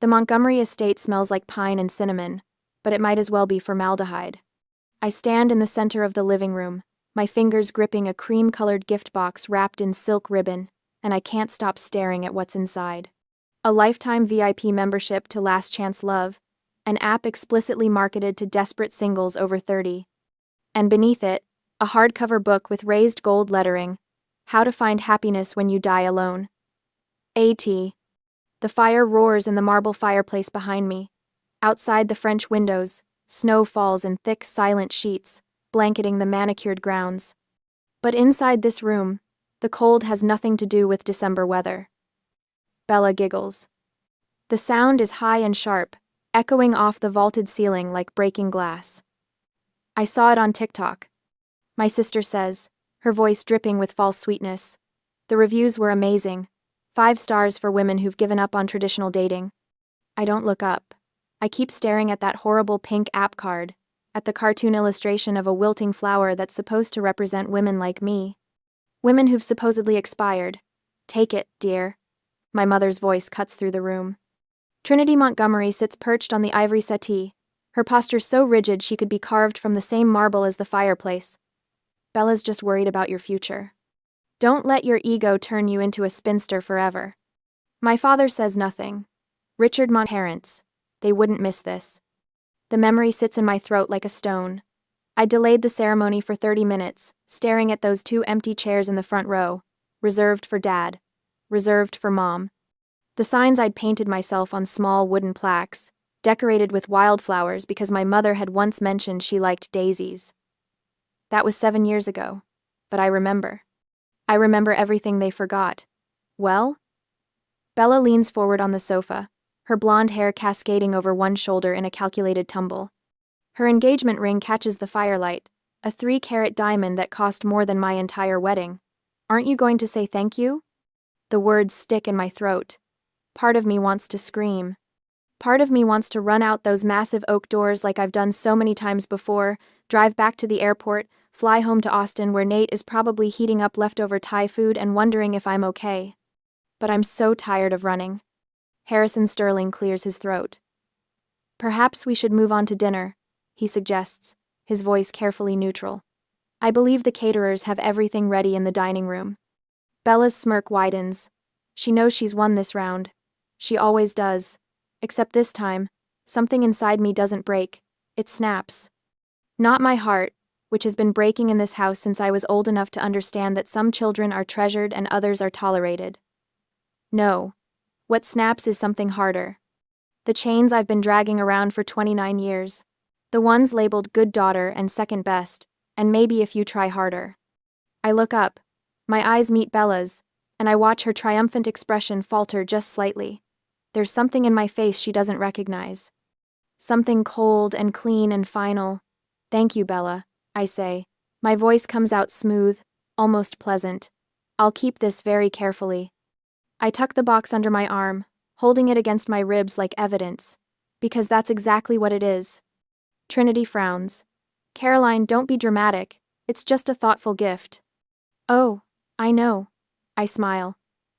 The Montgomery estate smells like pine and cinnamon, but it might as well be formaldehyde. I stand in the center of the living room, my fingers gripping a cream-colored gift box wrapped in silk ribbon, and I can't stop staring at what's inside. A lifetime VIP membership to Last Chance Love, an app explicitly marketed to desperate singles over 30. And beneath it, a hardcover book with raised gold lettering, How to Find Happiness When You Die Alone. A.T. The fire roars in the marble fireplace behind me. Outside the French windows, snow falls in thick, silent sheets, blanketing the manicured grounds. But inside this room, the cold has nothing to do with December weather. Bella giggles. The sound is high and sharp, echoing off the vaulted ceiling like breaking glass. I saw it on TikTok. My sister says, her voice dripping with false sweetness. The reviews were amazing. 5 stars for women who've given up on traditional dating. I don't look up. I keep staring at that horrible pink app card, at the cartoon illustration of a wilting flower that's supposed to represent women like me. Women who've supposedly expired. Take it, dear. My mother's voice cuts through the room. Trinity Montgomery sits perched on the ivory settee, her posture so rigid she could be carved from the same marble as the fireplace. Bella's just worried about your future. Don't let your ego turn you into a spinster forever. My father says nothing. Richard Mont's parents. They wouldn't miss this. The memory sits in my throat like a stone. I delayed the ceremony for 30 minutes, staring at those 2 empty chairs in the front row, reserved for Dad, reserved for Mom. The signs I'd painted myself on small wooden plaques, decorated with wildflowers because my mother had once mentioned she liked daisies. That was 7 years ago, but I remember. I remember everything they forgot. Well? Bella leans forward on the sofa, her blonde hair cascading over one shoulder in a calculated tumble. Her engagement ring catches the firelight, a 3-carat diamond that cost more than my entire wedding. Aren't you going to say thank you? The words stick in my throat. Part of me wants to scream. Part of me wants to run out those massive oak doors like I've done so many times before, drive back to the airport, fly home to Austin where Nate is probably heating up leftover Thai food and wondering if I'm okay. But I'm so tired of running. Harrison Sterling clears his throat. Perhaps we should move on to dinner, he suggests, his voice carefully neutral. I believe the caterers have everything ready in the dining room. Bella's smirk widens. She knows she's won this round. She always does. Except this time, something inside me doesn't break. It snaps. Not my heart, which has been breaking in this house since I was old enough to understand that some children are treasured and others are tolerated. No. What snaps is something harder. The chains I've been dragging around for 29 years. The ones labeled good daughter and second best, and maybe if you try harder. I look up. My eyes meet Bella's, and I watch her triumphant expression falter just slightly. There's something in my face she doesn't recognize. Something cold and clean and final. Thank you, Bella, I say. My voice comes out smooth, almost pleasant. I'll keep this very carefully. I tuck the box under my arm, holding it against my ribs like evidence, because that's exactly what it is. Trinity frowns. Caroline, don't be dramatic. It's just a thoughtful gift. Oh, I know. I smile.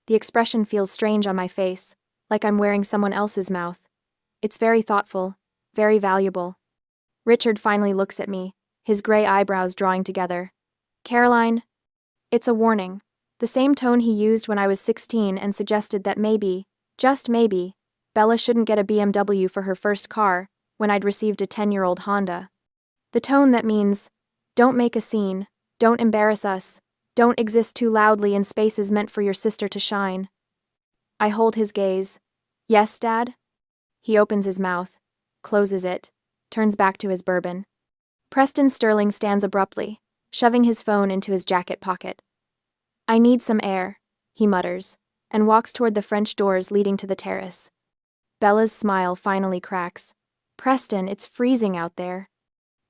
The expression feels strange on my face, like I'm wearing someone else's mouth. It's very thoughtful, very valuable. Richard finally looks at me, his gray eyebrows drawing together. Caroline, it's a warning. The same tone he used when I was 16 and suggested that maybe, just maybe, Bella shouldn't get a BMW for her first car when I'd received a 10-year-old Honda. The tone that means, don't make a scene, don't embarrass us, don't exist too loudly in spaces meant for your sister to shine. I hold his gaze. Yes, Dad? He opens his mouth, closes it, turns back to his bourbon. Preston Sterling stands abruptly, shoving his phone into his jacket pocket. I need some air, he mutters, and walks toward the French doors leading to the terrace. Bella's smile finally cracks. Preston, it's freezing out there.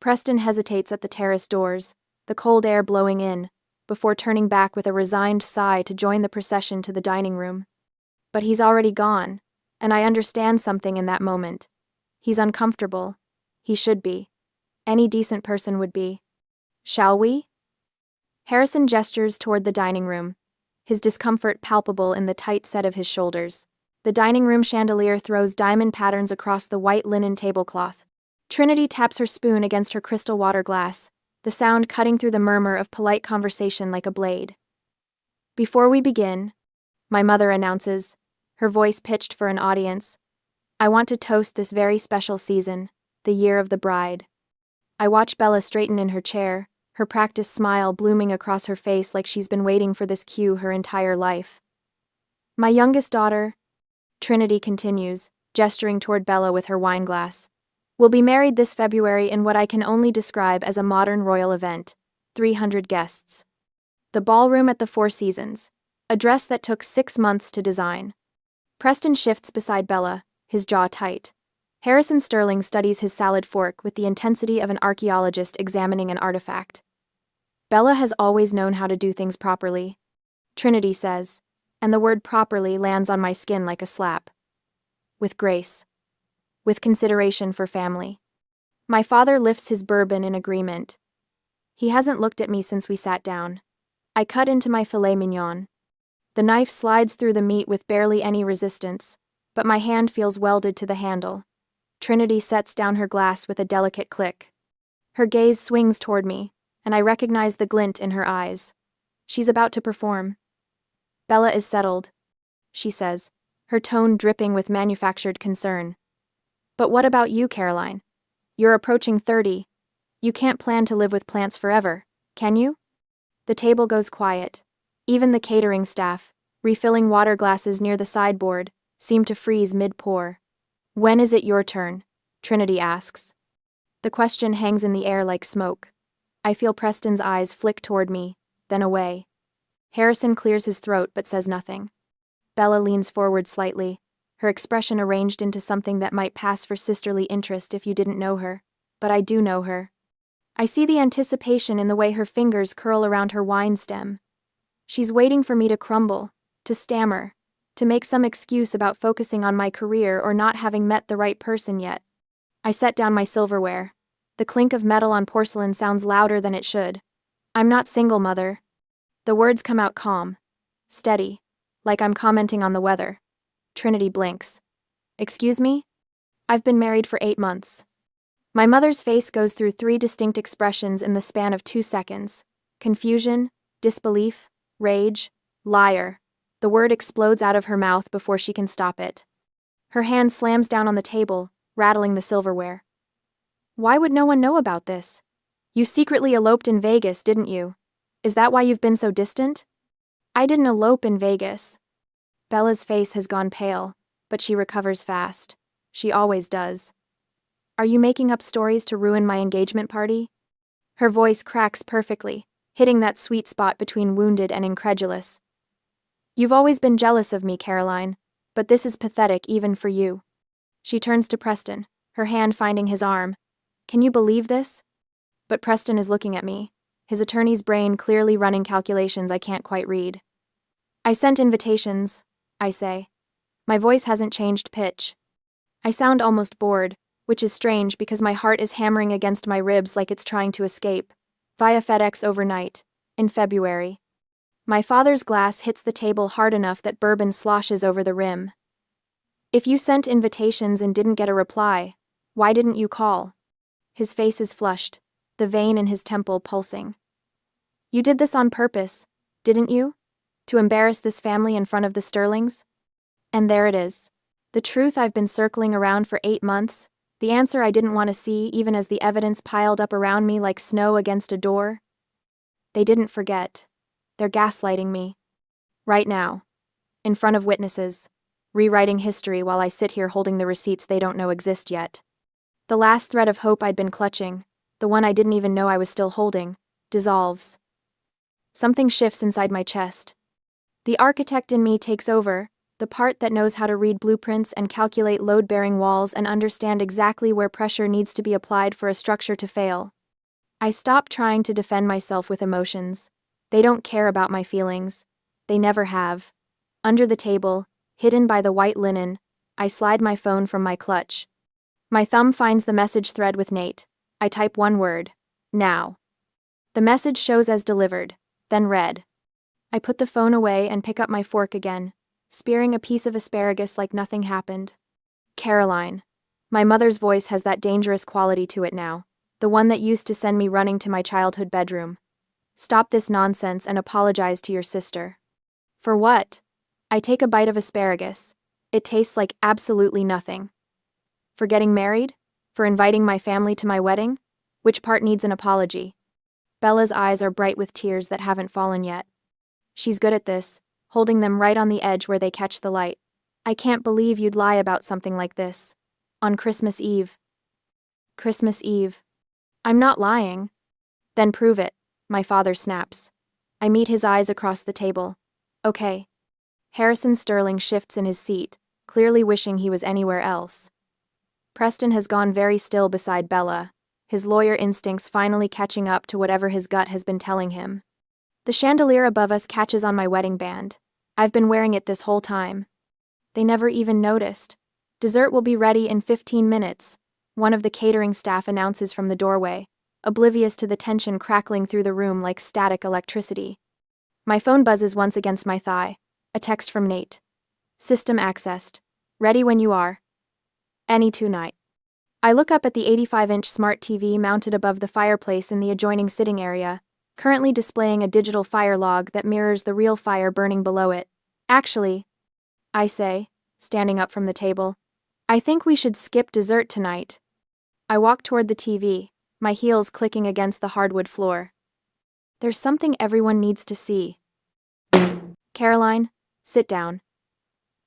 Preston hesitates at the terrace doors, the cold air blowing in, before turning back with a resigned sigh to join the procession to the dining room. But he's already gone, and I understand something in that moment. He's uncomfortable. He should be. Any decent person would be. Shall we? Harrison gestures toward the dining room, his discomfort palpable in the tight set of his shoulders. The dining room chandelier throws diamond patterns across the white linen tablecloth. Trinity taps her spoon against her crystal water glass, the sound cutting through the murmur of polite conversation like a blade. Before we begin, my mother announces, her voice pitched for an audience, I want to toast this very special season, the year of the bride. I watch Bella straighten in her chair, her practiced smile blooming across her face like she's been waiting for this cue her entire life. My youngest daughter, Trinity continues, gesturing toward Bella with her wine glass, will be married this February in what I can only describe as a modern royal event, 300 guests. The ballroom at the Four Seasons, a dress that took 6 months to design. Preston shifts beside Bella, his jaw tight. Harrison Sterling studies his salad fork with the intensity of an archaeologist examining an artifact. Bella has always known how to do things properly, Trinity says, and the word properly lands on my skin like a slap. With grace. With consideration for family. My father lifts his bourbon in agreement. He hasn't looked at me since we sat down. I cut into my filet mignon. The knife slides through the meat with barely any resistance, but my hand feels welded to the handle. Trinity sets down her glass with a delicate click. Her gaze swings toward me, and I recognize the glint in her eyes. She's about to perform. Bella is settled, she says, her tone dripping with manufactured concern. But what about you, Caroline? You're approaching 30. You can't plan to live with plants forever, can you? The table goes quiet. Even the catering staff, refilling water glasses near the sideboard, seem to freeze mid-pour. When is it your turn? Trinity asks. The question hangs in the air like smoke. I feel Preston's eyes flick toward me, then away. Harrison clears his throat but says nothing. Bella leans forward slightly, her expression arranged into something that might pass for sisterly interest if you didn't know her, but I do know her. I see the anticipation in the way her fingers curl around her wine stem. She's waiting for me to crumble, to stammer, to make some excuse about focusing on my career or not having met the right person yet. I set down my silverware. The clink of metal on porcelain sounds louder than it should. I'm not single, Mother. The words come out calm, steady, like I'm commenting on the weather. Trinity blinks. Excuse me? I've been married for 8 months. My mother's face goes through 3 distinct expressions in the span of 2 seconds. Confusion, disbelief, rage, liar. The word explodes out of her mouth before she can stop it. Her hand slams down on the table, rattling the silverware. Why would no one know about this? You secretly eloped in Vegas, didn't you? Is that why you've been so distant? I didn't elope in Vegas. Bella's face has gone pale, but she recovers fast. She always does. Are you making up stories to ruin my engagement party? Her voice cracks perfectly, hitting that sweet spot between wounded and incredulous. You've always been jealous of me, Caroline, but this is pathetic even for you. She turns to Preston, her hand finding his arm. Can you believe this? But Preston is looking at me, his attorney's brain clearly running calculations I can't quite read. I sent invitations, I say. My voice hasn't changed pitch. I sound almost bored, which is strange because my heart is hammering against my ribs like it's trying to escape. Via FedEx overnight, in February. My father's glass hits the table hard enough that bourbon sloshes over the rim. If you sent invitations and didn't get a reply, why didn't you call? His face is flushed, the vein in his temple pulsing. You did this on purpose, didn't you? To embarrass this family in front of the Sterlings? And there it is. The truth I've been circling around for 8 months, the answer I didn't want to see even as the evidence piled up around me like snow against a door. They didn't forget. They're gaslighting me. Right now. In front of witnesses. Rewriting history while I sit here holding the receipts they don't know exist yet. The last thread of hope I'd been clutching, the one I didn't even know I was still holding, dissolves. Something shifts inside my chest. The architect in me takes over, the part that knows how to read blueprints and calculate load-bearing walls and understand exactly where pressure needs to be applied for a structure to fail. I stop trying to defend myself with emotions. They don't care about my feelings. They never have. Under the table, hidden by the white linen, I slide my phone from my clutch. My thumb finds the message thread with Nate. I type one word. Now. The message shows as delivered, then read. I put the phone away and pick up my fork again, spearing a piece of asparagus like nothing happened. Caroline. My mother's voice has that dangerous quality to it now, the one that used to send me running to my childhood bedroom. Stop this nonsense and apologize to your sister. For what? I take a bite of asparagus. It tastes like absolutely nothing. For getting married? For inviting my family to my wedding? Which part needs an apology? Bella's eyes are bright with tears that haven't fallen yet. She's good at this, holding them right on the edge where they catch the light. I can't believe you'd lie about something like this. On Christmas Eve. Christmas Eve. I'm not lying. Then prove it, my father snaps. I meet his eyes across the table. Okay. Harrison Sterling shifts in his seat, clearly wishing he was anywhere else. Preston has gone very still beside Bella, his lawyer instincts finally catching up to whatever his gut has been telling him. The chandelier above us catches on my wedding band. I've been wearing it this whole time. They never even noticed. Dessert will be ready in 15 minutes, one of the catering staff announces from the doorway, oblivious to the tension crackling through the room like static electricity. My phone buzzes once against my thigh. A text from Nate. System accessed. Ready when you are. Any tonight. I look up at the 85-inch smart TV mounted above the fireplace in the adjoining sitting area, currently displaying a digital fire log that mirrors the real fire burning below it. Actually, I say, standing up from the table, I think we should skip dessert tonight. I walk toward the TV, my heels clicking against the hardwood floor. There's something everyone needs to see. Caroline, sit down.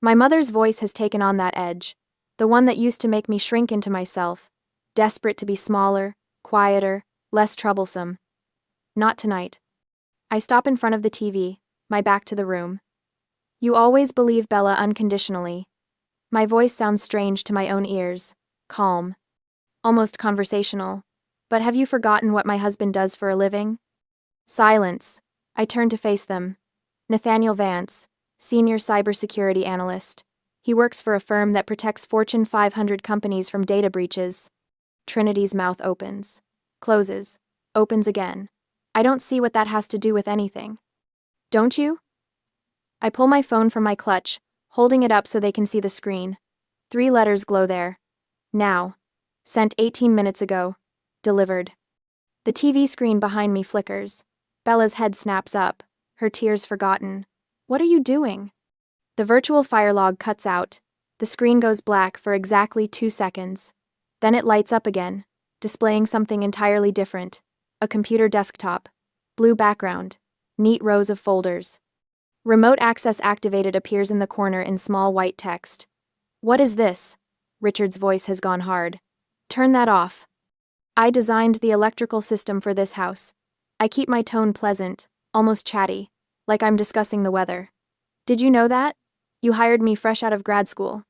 My mother's voice has taken on that edge, the one that used to make me shrink into myself, desperate to be smaller, quieter, less troublesome. Not tonight. I stop in front of the TV, my back to the room. You always believe Bella unconditionally. My voice sounds strange to my own ears, calm, almost conversational. But have you forgotten what my husband does for a living? Silence. I turn to face them. Nathaniel Vance, senior cybersecurity analyst. He works for a firm that protects Fortune 500 companies from data breaches. Trinity's mouth opens, closes, opens again. I don't see what that has to do with anything. Don't you? I pull my phone from my clutch, holding it up so they can see the screen. 3 letters glow there. Now. Sent 18 minutes ago. Delivered. The TV screen behind me flickers. Bella's head snaps up, her tears forgotten. What are you doing? The virtual fire log cuts out. The screen goes black for exactly 2 seconds. Then it lights up again, displaying something entirely different. A computer desktop. Blue background. Neat rows of folders. Remote access activated appears in the corner in small white text. What is this? Richard's voice has gone hard. Turn that off. I designed the electrical system for this house. I keep my tone pleasant, almost chatty, like I'm discussing the weather. Did you know that? You hired me fresh out of grad school.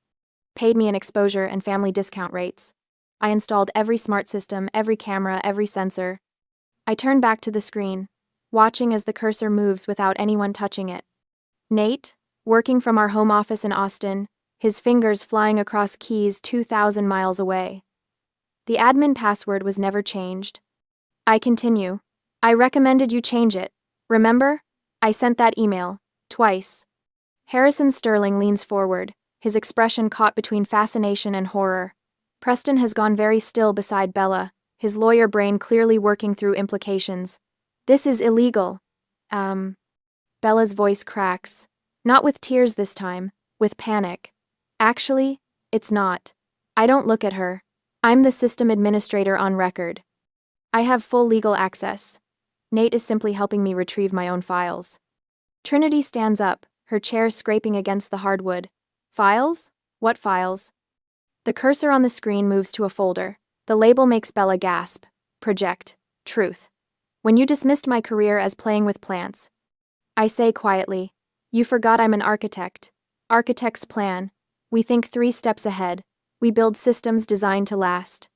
Paid me an exposure and family discount rates. I installed every smart system, every camera, every sensor. I turn back to the screen, watching as the cursor moves without anyone touching it. Nate, working from our home office in Austin, his fingers flying across keys 2,000 miles away. The admin password was never changed. I continue. I recommended you change it. Remember? I sent that email. Twice. Harrison Sterling leans forward, his expression caught between fascination and horror. Preston has gone very still beside Bella, his lawyer brain clearly working through implications. This is illegal. Bella's voice cracks. Not with tears this time, with panic. Actually, it's not. I don't look at her. I'm the system administrator on record. I have full legal access. Nate is simply helping me retrieve my own files. Trinity stands up, her chair scraping against the hardwood. Files? What files? The cursor on the screen moves to a folder. The label makes Bella gasp. Project. Truth. When you dismissed my career as playing with plants. I say quietly, you forgot I'm an architect. Architects plan. We think 3 steps ahead. We build systems designed to last.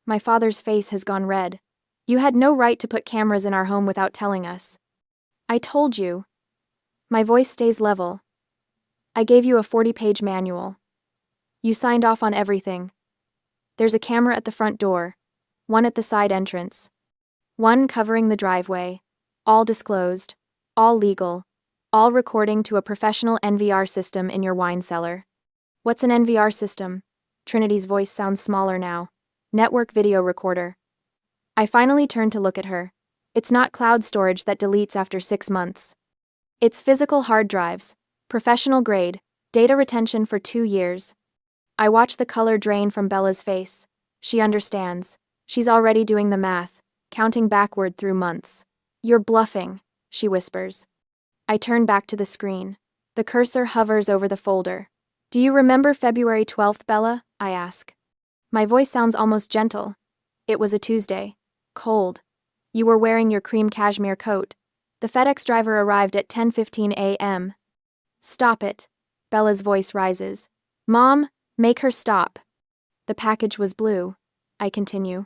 My father's face has gone red. You had no right to put cameras in our home without telling us. I told you. My voice stays level. I gave you a 40-page manual. You signed off on everything. There's a camera at the front door, one at the side entrance, one covering the driveway, all disclosed, all legal. all recording to a professional NVR system in your wine cellar. What's an NVR system? Trinity's voice sounds smaller now. Network video recorder. I finally turn to look at her. It's not cloud storage that deletes after 6 months. It's physical hard drives, professional grade, data retention for 2 years. I watch the color drain from Bella's face. She understands. She's already doing the math, counting backward through months. You're bluffing, she whispers. I turn back to the screen. The cursor hovers over the folder. Do you remember February 12th, Bella? I ask. My voice sounds almost gentle. It was a Tuesday. Cold. You were wearing your cream cashmere coat. The FedEx driver arrived at 10:15 a.m. Stop it. Bella's voice rises. Mom, make her stop. The package was blue. I continue.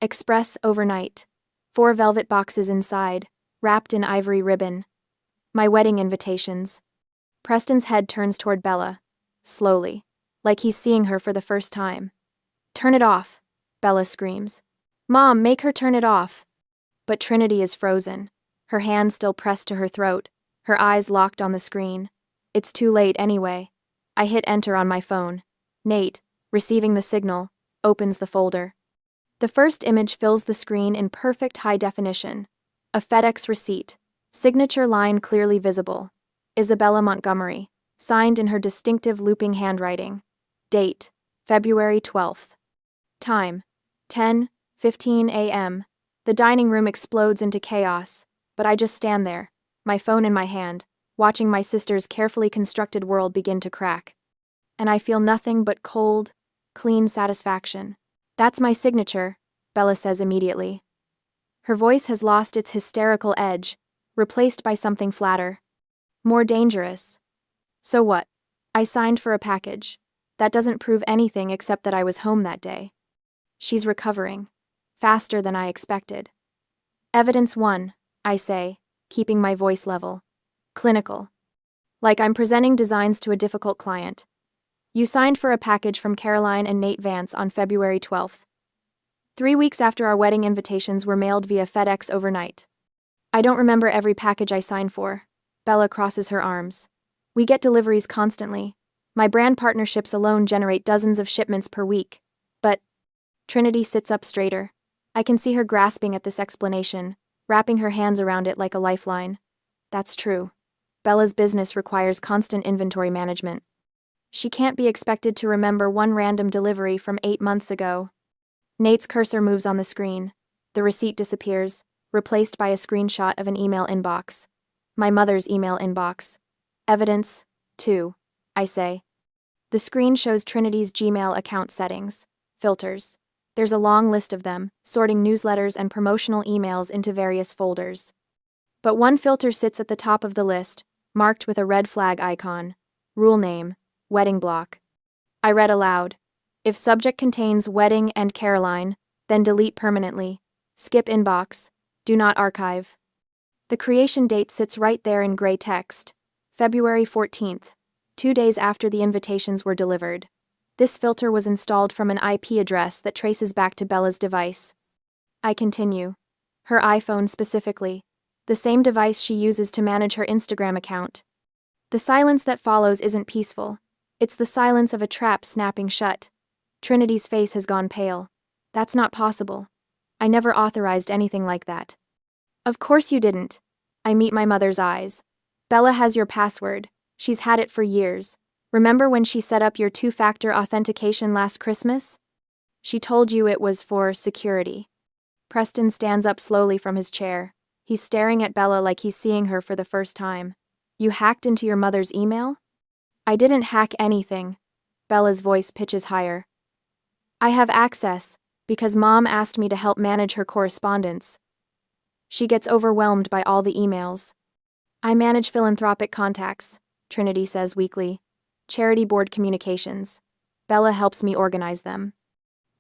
Express overnight. 4 velvet boxes inside, wrapped in ivory ribbon. My wedding invitations. Preston's head turns toward Bella, slowly, like he's seeing her for the first time. Turn it off, Bella screams. Mom, make her turn it off. But Trinity is frozen, her hand still pressed to her throat, her eyes locked on the screen. It's too late anyway. I hit enter on my phone. Nate, receiving the signal, opens the folder. The first image fills the screen in perfect high definition. A FedEx receipt, signature line clearly visible. Isabella Montgomery, signed in her distinctive looping handwriting. Date, February 12th. Time, 10:15 a.m. The dining room explodes into chaos, but I just stand there, my phone in my hand, watching my sister's carefully constructed world begin to crack. And I feel nothing but cold, clean satisfaction. That's my signature, Bella says immediately. Her voice has lost its hysterical edge, replaced by something flatter. More dangerous. So what? I signed for a package. That doesn't prove anything except that I was home that day. She's recovering. Faster than I expected. Evidence 1, I say, keeping my voice level. Clinical. Like I'm presenting designs to a difficult client. You signed for a package from Caroline and Nate Vance on February 12th. 3 weeks after our wedding invitations were mailed via FedEx overnight. I don't remember every package I signed for. Bella crosses her arms. We get deliveries constantly. My brand partnerships alone generate dozens of shipments per week. But Trinity sits up straighter. I can see her grasping at this explanation, wrapping her hands around it like a lifeline. That's true. Bella's business requires constant inventory management. She can't be expected to remember one random delivery from 8 months ago. Nate's cursor moves on the screen. The receipt disappears, replaced by a screenshot of an email inbox. My mother's email inbox. Evidence 2, I say. The screen shows Trinity's Gmail account settings. Filters. There's a long list of them, sorting newsletters and promotional emails into various folders. But one filter sits at the top of the list, marked with a red flag icon. Rule name, wedding block. I read aloud. If subject contains wedding and Caroline, then delete permanently. Skip inbox. Do not archive. The creation date sits right there in gray text. February 14th, 2 days after the invitations were delivered. This filter was installed from an IP address that traces back to Bella's device. I continue. Her iPhone specifically. The same device she uses to manage her Instagram account. The silence that follows isn't peaceful. It's the silence of a trap snapping shut. Trinity's face has gone pale. That's not possible. I never authorized anything like that. Of course you didn't. I meet my mother's eyes. Bella has your password. She's had it for years. Remember when she set up your 2-factor authentication last Christmas? She told you it was for security. Preston stands up slowly from his chair. He's staring at Bella like he's seeing her for the first time. You hacked into your mother's email? I didn't hack anything. Bella's voice pitches higher. I have access, because Mom asked me to help manage her correspondence. She gets overwhelmed by all the emails. I manage philanthropic contacts, Trinity says weakly. Charity board communications. Bella helps me organize them.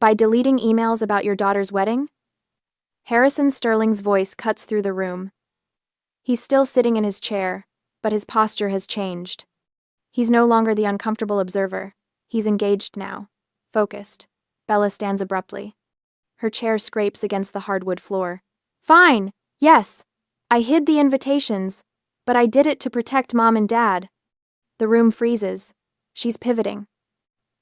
By deleting emails about your daughter's wedding? Harrison Sterling's voice cuts through the room. He's still sitting in his chair, but his posture has changed. He's no longer the uncomfortable observer. He's engaged now. Focused. Bella stands abruptly. Her chair scrapes against the hardwood floor. Fine! Yes! I hid the invitations. But I did it to protect Mom and Dad. The room freezes. She's pivoting.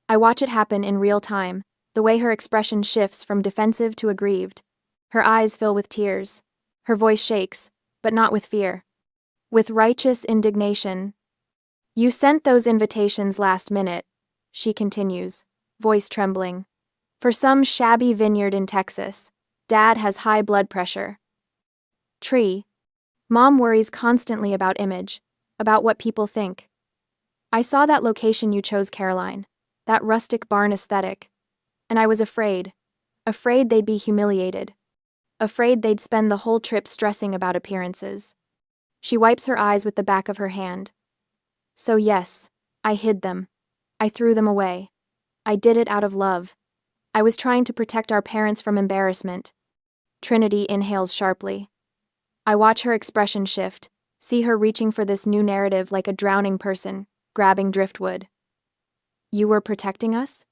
I watch it happen in real time, the way her expression shifts from defensive to aggrieved. Her eyes fill with tears. Her voice shakes, but not with fear. With righteous indignation. You sent those invitations last minute, she continues, voice trembling. For some shabby vineyard in Texas. Dad has high blood pressure. Tree. Mom worries constantly about image, about what people think. I saw that location you chose, Caroline, that rustic barn aesthetic, and I was afraid they'd be humiliated, afraid they'd spend the whole trip stressing about appearances. She wipes her eyes with the back of her hand. So yes, I hid them. I threw them away. I did it out of love. I was trying to protect our parents from embarrassment. Trinity inhales sharply. I watch her expression shift, see her reaching for this new narrative like a drowning person, grabbing driftwood. You were protecting us?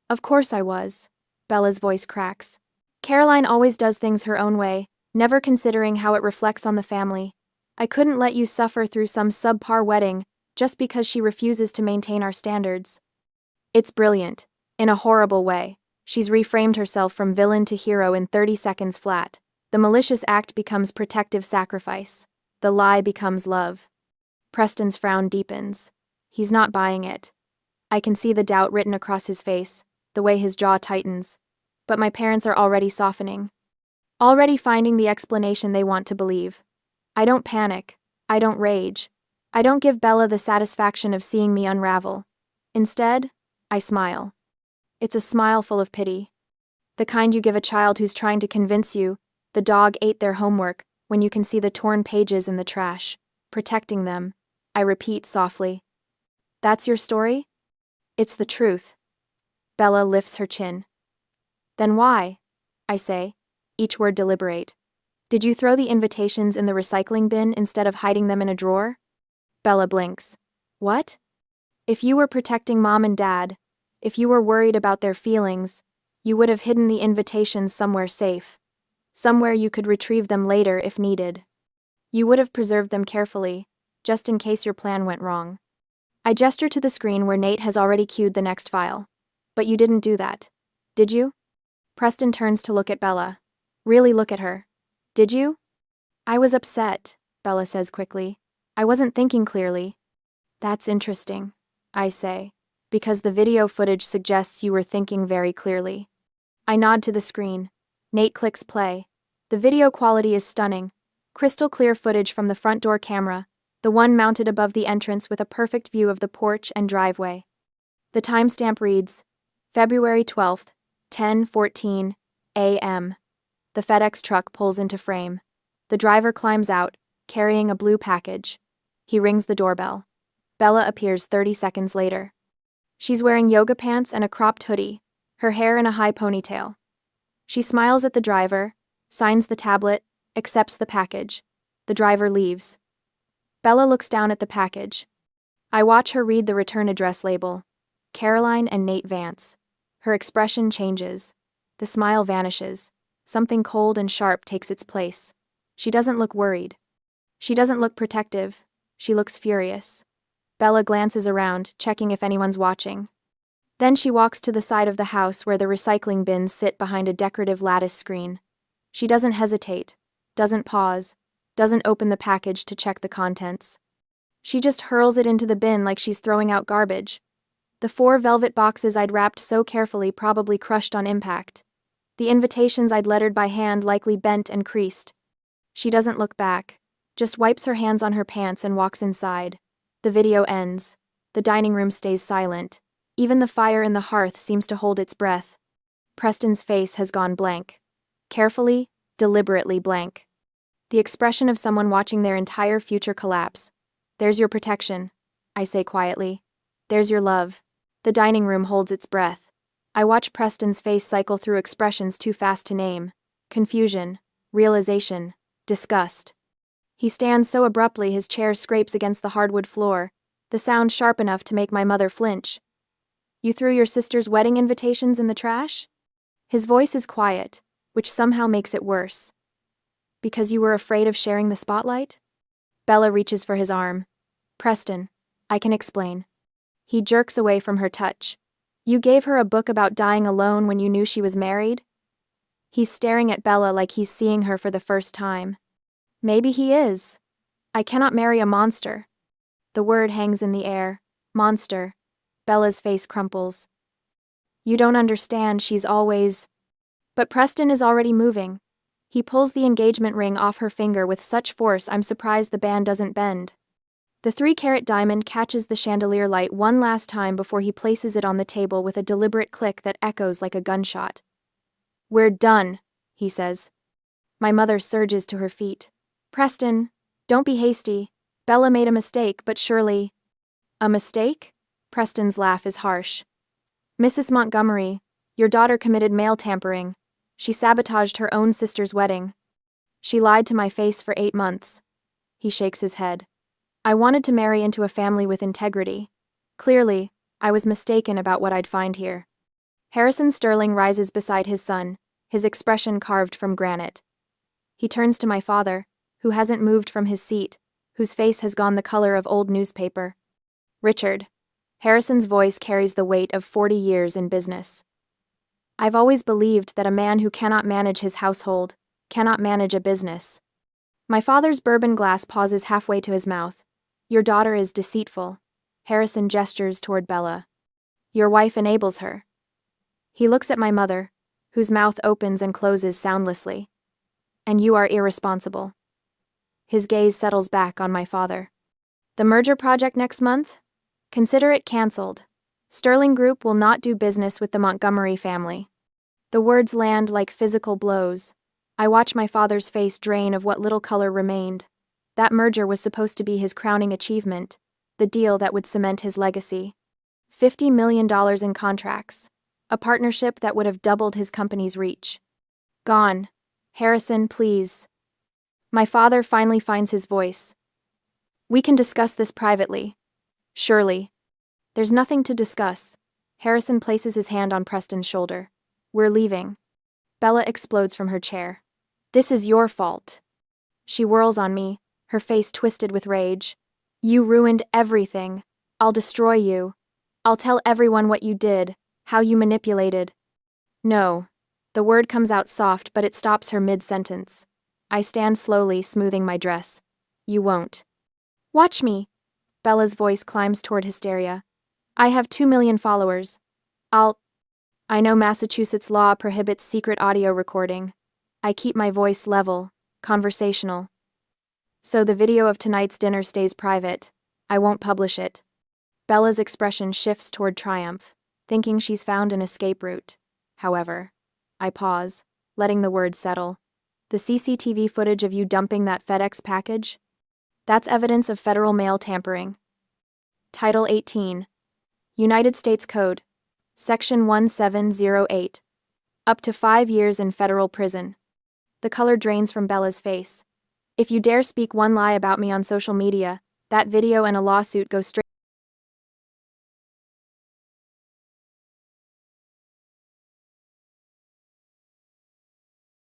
Of course I was. Bella's voice cracks. Caroline always does things her own way, never considering how it reflects on the family. I couldn't let you suffer through some subpar wedding just because she refuses to maintain our standards. It's brilliant. In a horrible way. She's reframed herself from villain to hero in 30 seconds flat. The malicious act becomes protective sacrifice. The lie becomes love. Preston's frown deepens. He's not buying it. I can see the doubt written across his face, the way his jaw tightens. But my parents are already softening. Already finding the explanation they want to believe. I don't panic. I don't rage. I don't give Bella the satisfaction of seeing me unravel. Instead, I smile. It's a smile full of pity. The kind you give a child who's trying to convince you the dog ate their homework when you can see the torn pages in the trash. Protecting them. I repeat softly. That's your story? It's the truth. Bella lifts her chin. Then why? I say, each word deliberate. Did you throw the invitations in the recycling bin instead of hiding them in a drawer? Bella blinks. What? If you were protecting Mom and Dad, if you were worried about their feelings, you would have hidden the invitations somewhere safe. Somewhere you could retrieve them later if needed. You would have preserved them carefully, just in case your plan went wrong. I gesture to the screen where Nate has already queued the next file. But you didn't do that, did you? Preston turns to look at Bella. Really look at her. Did you? I was upset, Bella says quickly. I wasn't thinking clearly. That's interesting, I say, because the video footage suggests you were thinking very clearly. I nod to the screen. Nate clicks play. The video quality is stunning. Crystal clear footage from the front door camera, the one mounted above the entrance with a perfect view of the porch and driveway. The timestamp reads, February 12th, 10:14 a.m. The FedEx truck pulls into frame. The driver climbs out, carrying a blue package. He rings the doorbell. Bella appears 30 seconds later. She's wearing yoga pants and a cropped hoodie, her hair in a high ponytail. She smiles at the driver, signs the tablet, accepts the package. The driver leaves. Bella looks down at the package. I watch her read the return address label. Caroline and Nate Vance. Her expression changes. The smile vanishes. Something cold and sharp takes its place. She doesn't look worried. She doesn't look protective. She looks furious. Bella glances around, checking if anyone's watching. Then she walks to the side of the house where the recycling bins sit behind a decorative lattice screen. She doesn't hesitate, doesn't pause, doesn't open the package to check the contents. She just hurls it into the bin like she's throwing out garbage. The 4 velvet boxes I'd wrapped so carefully probably crushed on impact. The invitations I'd lettered by hand likely bent and creased. She doesn't look back, just wipes her hands on her pants and walks inside. The video ends. The dining room stays silent. Even the fire in the hearth seems to hold its breath. Preston's face has gone blank. Carefully, deliberately blank. The expression of someone watching their entire future collapse. There's your protection, I say quietly. There's your love. The dining room holds its breath. I watch Preston's face cycle through expressions too fast to name. Confusion, realization, disgust. He stands so abruptly his chair scrapes against the hardwood floor, the sound sharp enough to make my mother flinch. You threw your sister's wedding invitations in the trash? His voice is quiet, which somehow makes it worse. Because you were afraid of sharing the spotlight? Bella reaches for his arm. Preston, I can explain. He jerks away from her touch. You gave her a book about dying alone when you knew she was married? He's staring at Bella like he's seeing her for the first time. Maybe he is. I cannot marry a monster. The word hangs in the air. Monster. Bella's face crumples. You don't understand, she's always… But Preston is already moving. He pulls the engagement ring off her finger with such force I'm surprised the band doesn't bend. The 3-carat diamond catches the chandelier light one last time before he places it on the table with a deliberate click that echoes like a gunshot. We're done, he says. My mother surges to her feet. Preston, don't be hasty. Bella made a mistake, but surely… A mistake? Preston's laugh is harsh. Mrs. Montgomery, your daughter committed mail tampering. She sabotaged her own sister's wedding. She lied to my face for 8 months. He shakes his head. I wanted to marry into a family with integrity. Clearly, I was mistaken about what I'd find here. Harrison Sterling rises beside his son, his expression carved from granite. He turns to my father, who hasn't moved from his seat, whose face has gone the color of old newspaper. Richard. Harrison's voice carries the weight of 40 years in business. I've always believed that a man who cannot manage his household cannot manage a business. My father's bourbon glass pauses halfway to his mouth. Your daughter is deceitful. Harrison gestures toward Bella. Your wife enables her. He looks at my mother, whose mouth opens and closes soundlessly. And you are irresponsible. His gaze settles back on my father. The merger project next month? Consider it cancelled. Sterling Group will not do business with the Montgomery family. The words land like physical blows. I watch my father's face drain of what little color remained. That merger was supposed to be his crowning achievement, the deal that would cement his legacy. $50 million in contracts. A partnership that would have doubled his company's reach. Gone. Harrison, please. My father finally finds his voice. We can discuss this privately. Surely. There's nothing to discuss. Harrison places his hand on Preston's shoulder. We're leaving. Bella explodes from her chair. This is your fault. She whirls on me, her face twisted with rage. You ruined everything. I'll destroy you. I'll tell everyone what you did, how you manipulated. No. The word comes out soft, but it stops her mid-sentence. I stand slowly, smoothing my dress. You won't. Watch me. Bella's voice climbs toward hysteria. I have 2 million followers. I know Massachusetts law prohibits secret audio recording. I keep my voice level, conversational. So the video of tonight's dinner stays private. I won't publish it. Bella's expression shifts toward triumph, thinking she's found an escape route. However, I pause, letting the words settle. The CCTV footage of you dumping that FedEx package? That's evidence of federal mail tampering. Title 18. United States Code. Section 1708. Up to 5 years in federal prison. The color drains from Bella's face. If you dare speak one lie about me on social media, that video and a lawsuit go straight